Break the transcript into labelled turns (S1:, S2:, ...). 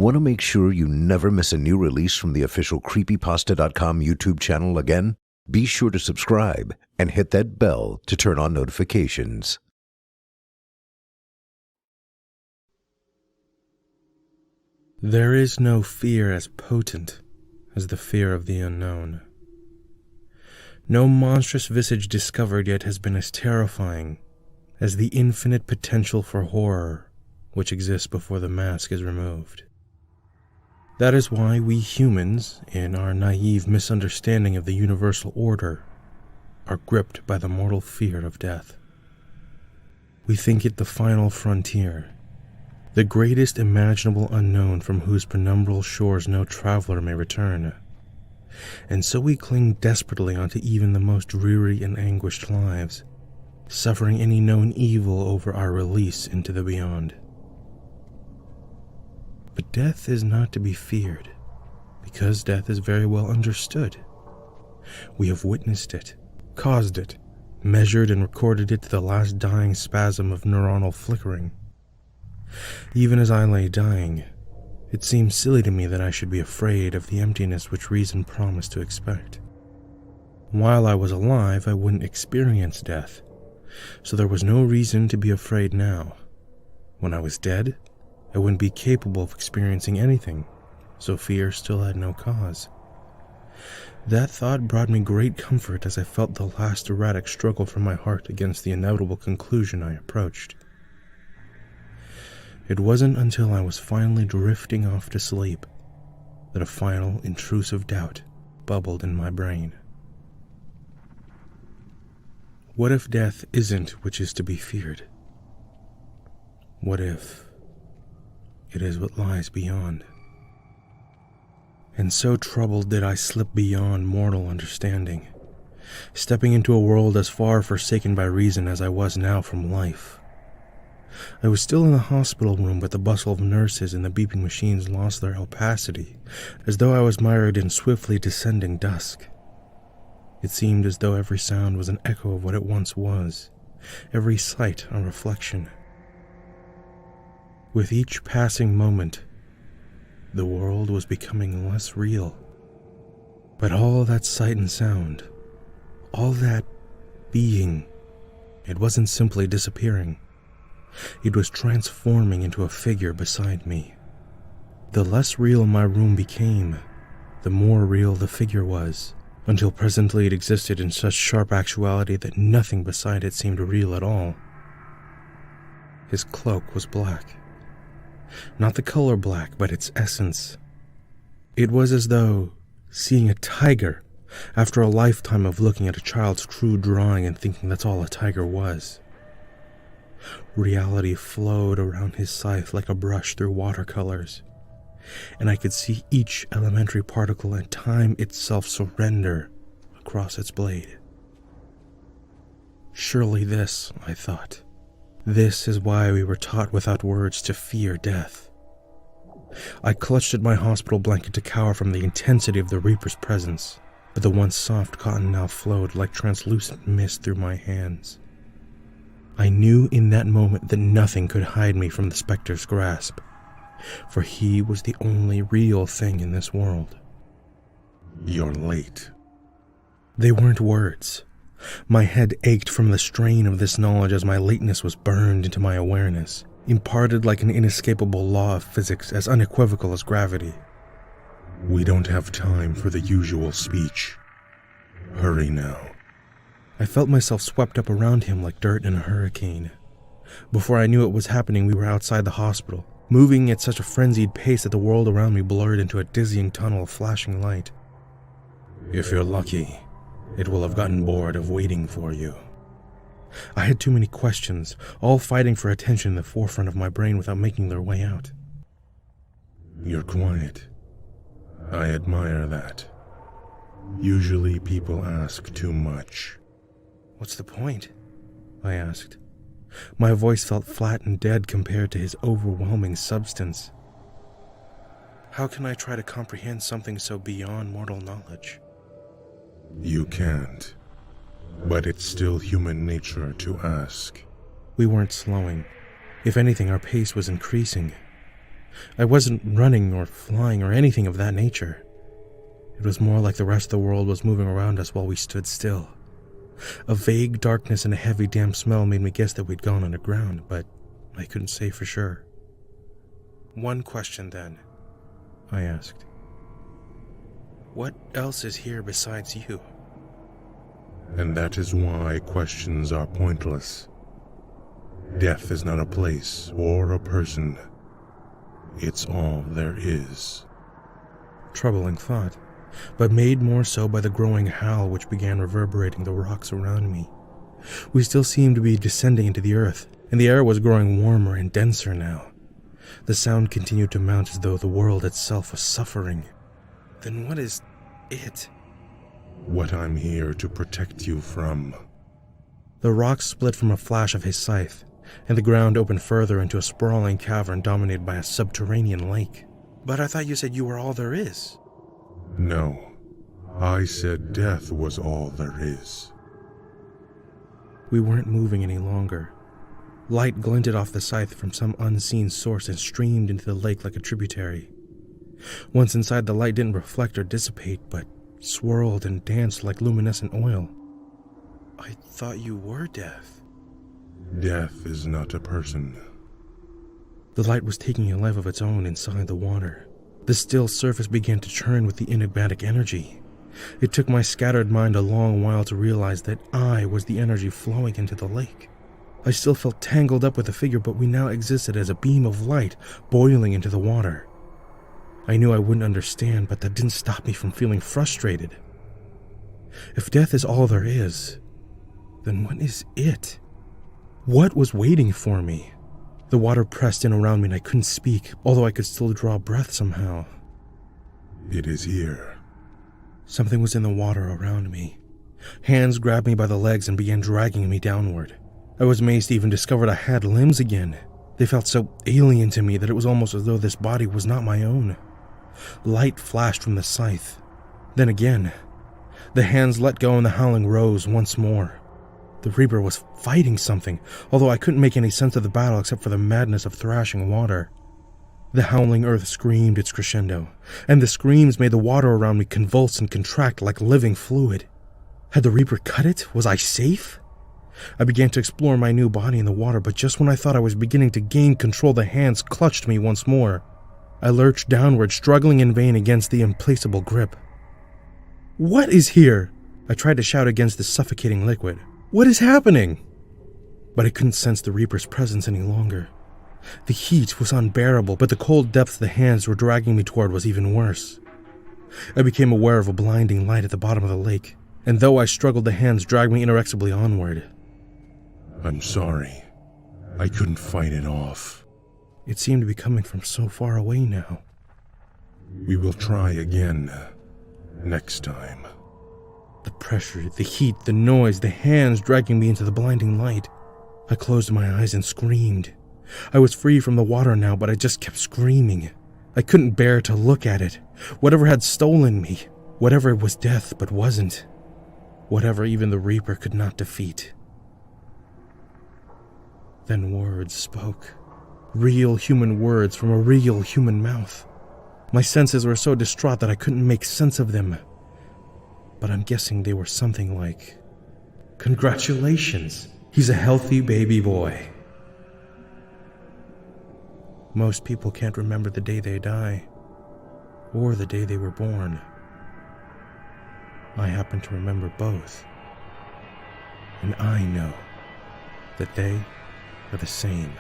S1: Want to make sure you never miss a new release from the official Creepypasta.com YouTube channel again? Be sure to subscribe and hit that bell to turn on notifications.
S2: There is no fear as potent as the fear of the unknown. No monstrous visage discovered yet has been as terrifying as the infinite potential for horror which exists before the mask is removed. That is why we humans, in our naive misunderstanding of the universal order, are gripped by the mortal fear of death. We think it the final frontier, the greatest imaginable unknown from whose penumbral shores no traveler may return. And so we cling desperately onto even the most dreary and anguished lives, suffering any known evil over our release into the beyond. But death is not to be feared, because death is very well understood. We have witnessed it, caused it, measured and recorded it to the last dying spasm of neuronal flickering. Even as I lay dying, it seemed silly to me that I should be afraid of the emptiness which reason promised to expect. While I was alive, I wouldn't experience death, so there was no reason to be afraid now. When I was dead, I wouldn't be capable of experiencing anything, so fear still had no cause. That thought brought me great comfort as I felt the last erratic struggle from my heart against the inevitable conclusion I approached. It wasn't until I was finally drifting off to sleep that a final intrusive doubt bubbled in my brain. What if death isn't which is to be feared? What if it is what lies beyond? And so troubled did I slip beyond mortal understanding, stepping into a world as far forsaken by reason as I was now from life. I was still in the hospital room, but the bustle of nurses and the beeping machines lost their opacity, as though I was mired in swiftly descending dusk. It seemed as though every sound was an echo of what it once was, every sight a reflection. With each passing moment, the world was becoming less real. But all that sight and sound, all that being, it wasn't simply disappearing. It was transforming into a figure beside me. The less real my room became, the more real the figure was, until presently it existed in such sharp actuality that nothing beside it seemed real at all. His cloak was black. Not the color black, but its essence. It was as though seeing a tiger after a lifetime of looking at a child's crude drawing and thinking that's all a tiger was. Reality flowed around his scythe like a brush through watercolors, and I could see each elementary particle and time itself surrender across its blade. Surely this, I thought, this is why we were taught without words to fear death. I clutched at my hospital blanket to cower from the intensity of the Reaper's presence, but the once soft cotton now flowed like translucent mist through my hands. I knew in that moment that nothing could hide me from the specter's grasp, for he was the only real thing in this world.
S3: You're late.
S2: They weren't words. My head ached from the strain of this knowledge as my lateness was burned into my awareness, imparted like an inescapable law of physics as unequivocal as gravity.
S3: We don't have time for the usual speech. Hurry now.
S2: I felt myself swept up around him like dirt in a hurricane. Before I knew it was happening, we were outside the hospital, moving at such a frenzied pace that the world around me blurred into a dizzying tunnel of flashing light.
S3: If you're lucky, it will have gotten bored of waiting for you.
S2: I had too many questions, all fighting for attention in the forefront of my brain without making their way out.
S3: You're quiet. I admire that. Usually people ask too much.
S2: What's the point? I asked. My voice felt flat and dead compared to his overwhelming substance. How can I try to comprehend something so beyond mortal knowledge?
S3: You can't. But it's still human nature to ask.
S2: We weren't slowing. If anything, our pace was increasing. I wasn't running or flying or anything of that nature. It was more like the rest of the world was moving around us while we stood still. A vague darkness and a heavy damp smell made me guess that we'd gone underground, but I couldn't say for sure. "One question then," I asked. "What else is here besides you?"
S3: And that is why questions are pointless. Death is not a place or a person. It's all there is.
S2: Troubling thought, but made more so by the growing howl which began reverberating the rocks around me. We still seemed to be descending into the earth, and the air was growing warmer and denser now. The sound continued to mount as though the world itself was suffering. Then what is it?
S3: What I'm here to protect you from.
S2: The rocks split from a flash of his scythe, and the ground opened further into a sprawling cavern dominated by a subterranean lake. But I thought you said you were all there is.
S3: No, I said death was all there is.
S2: We weren't moving any longer. Light glinted off the scythe from some unseen source and streamed into the lake like a tributary. Once inside, the light didn't reflect or dissipate, but swirled and danced like luminescent oil. I thought you were death.
S3: Death is not a person.
S2: The light was taking a life of its own inside the water. The still surface began to churn with the enigmatic energy. It took my scattered mind a long while to realize that I was the energy flowing into the lake. I still felt tangled up with the figure, but we now existed as a beam of light boiling into the water. I knew I wouldn't understand, but that didn't stop me from feeling frustrated. If death is all there is, then what is it? What was waiting for me? The water pressed in around me and I couldn't speak, although I could still draw breath somehow.
S3: It is here.
S2: Something was in the water around me. Hands grabbed me by the legs and began dragging me downward. I was amazed to even discover I had limbs again. They felt so alien to me that it was almost as though this body was not my own. Light flashed from the scythe. Then again, the hands let go and the howling rose once more. The Reaper was fighting something, although I couldn't make any sense of the battle except for the madness of thrashing water. The howling earth screamed its crescendo, and the screams made the water around me convulse and contract like living fluid. Had the Reaper cut it? Was I safe? I began to explore my new body in the water, but just when I thought I was beginning to gain control, the hands clutched me once more. I lurched downward, struggling in vain against the implacable grip. "What is here?" I tried to shout against the suffocating liquid. "What is happening?" But I couldn't sense the Reaper's presence any longer. The heat was unbearable, but the cold depths the hands were dragging me toward was even worse. I became aware of a blinding light at the bottom of the lake, and though I struggled, the hands dragged me inexorably onward.
S3: I'm sorry. I couldn't fight it off.
S2: It seemed to be coming from so far away now.
S3: We will try again. Next time.
S2: The pressure, the heat, the noise, the hands dragging me into the blinding light. I closed my eyes and screamed. I was free from the water now, but I just kept screaming. I couldn't bear to look at it. Whatever had stolen me. Whatever was death but wasn't. Whatever even the Reaper could not defeat. Then words spoke. Real human words from a real human mouth. My senses were so distraught that I couldn't make sense of them. But I'm guessing they were something like, "Congratulations, he's a healthy baby boy." Most people can't remember the day they die, or the day they were born. I happen to remember both. And I know that they are the same.